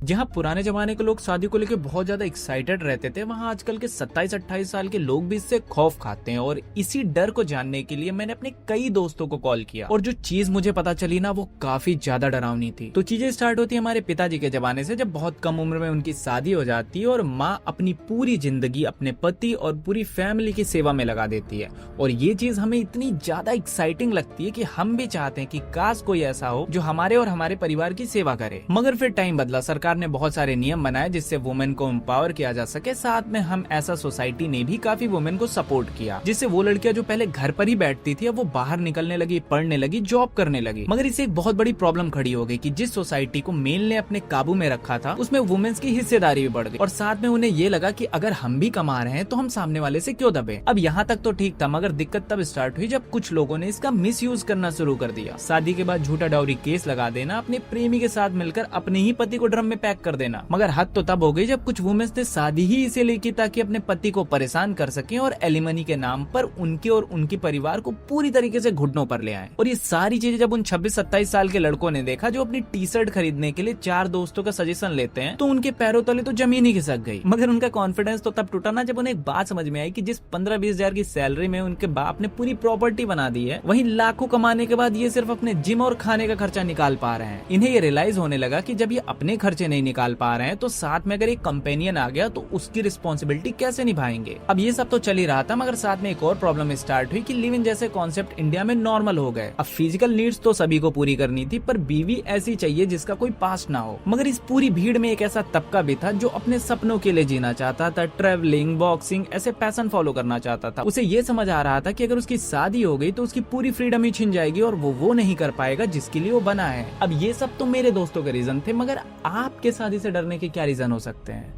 जहाँ पुराने जमाने के लोग शादी को लेकर बहुत ज्यादा एक्साइटेड रहते थे, वहाँ आजकल के 27-28 साल के लोग भी इससे खौफ खाते हैं। और इसी डर को जानने के लिए मैंने अपने कई दोस्तों को कॉल किया और जो चीज मुझे पता चली ना, वो काफी ज्यादा डरावनी थी। तो चीजें स्टार्ट होती है हमारे पिताजी के जमाने से, जब बहुत कम उम्र में उनकी शादी हो जाती है और माँ अपनी पूरी जिंदगी अपने पति और पूरी फैमिली की सेवा में लगा देती है। और ये चीज हमें इतनी ज्यादा एक्साइटिंग लगती है कि हम भी चाहते हैं कि काश कोई ऐसा हो जो हमारे और हमारे परिवार की सेवा करे। मगर फिर टाइम बदला, सरकार ने बहुत सारे नियम बनाए जिससे वुमेन को एम्पावर किया जा सके। साथ में हम ऐसा सोसाइटी ने भी काफी वुमेन को सपोर्ट किया, जिससे वो लड़कियां जो पहले घर पर ही बैठती थी, अब वो बाहर निकलने लगी, पढ़ने लगी, जॉब करने लगी। मगर इससे एक बहुत बड़ी प्रॉब्लम खड़ी हो गई कि जिस सोसाइटी को मेल ने अपने काबू में रखा था, उसमें वुमेन्स की हिस्सेदारी भी बढ़ गई। और साथ में उन्हें ये लगा कि अगर हम भी कमा रहे हैं तो हम सामने वाले से क्यों दबे। अब यहाँ तक तो ठीक था, मगर दिक्कत तब स्टार्ट हुई जब कुछ लोगों ने इसका मिसयूज करना शुरू कर दिया। शादी के बाद झूठा डाउरी केस लगा देना, अपने प्रेमी के साथ मिलकर अपने ही पति को ड्रम में पैक कर देना। मगर हद तो तब हो गई जब कुछ वुमेन्स ने शादी ही इसीलिए की ताकि अपने पति को परेशान कर सके और एलिमनी के नाम पर उनके और उनके परिवार को पूरी तरीके से घुटनों पर ले आए। और ये सारी चीजें जब उन 26-27 साल के लड़कों ने देखा जो अपनी टी शर्ट खरीदने के लिए 4 दोस्तों का सजेशन लेते हैं, तो उनके पैरों तले तो जमीन ही खिसक गई। मगर उनका कॉन्फिडेंस तो तब टूटा ना जब उन्हें एक बात समझ में आई कि जिस 15-20 हजार की सैलरी में उनके बाप ने पूरी प्रॉपर्टी बना दी है, वहीं लाखों कमाने के बाद ये सिर्फ अपने जिम और खाने का खर्चा निकाल पा रहे हैं। इन्हें ये रियलाइज होने लगा कि जब ये अपने खर्चे नहीं निकाल पा रहे हैं तो साथ में अगर एक कंपेनियन आ गया तो उसकी रिस्पॉन्सिबिलिटी कैसे निभाएंगे। अब ये सब तो चल ही रहा था, मगर साथ में एक और प्रॉब्लम स्टार्ट हुई कि लिव इन जैसे कॉन्सेप्ट इंडिया में नॉर्मल हो गए। अब फिजिकल नीड्स तो सभी को पूरी करनी थी, पर बीवी ऐसी चाहिए जिसका कोई पास्ट ना हो। मगर इस पूरी भीड़ में एक ऐसा तबका भी था जो अपने सपनों के लिए जीना चाहता था, ट्रेवलिंग, बॉक्सिंग, ऐसे पैशन फॉलो करना चाहता था। उसे ये समझ आ रहा था कि अगर उसकी शादी हो गई तो उसकी पूरी फ्रीडम ही छिन जाएगी और वो नहीं कर पाएगा जिसके लिए वो बना है। अब ये सब तो मेरे दोस्तों के रीजन थे, मगर आपके शादी से डरने के क्या रीजन हो सकते हैं?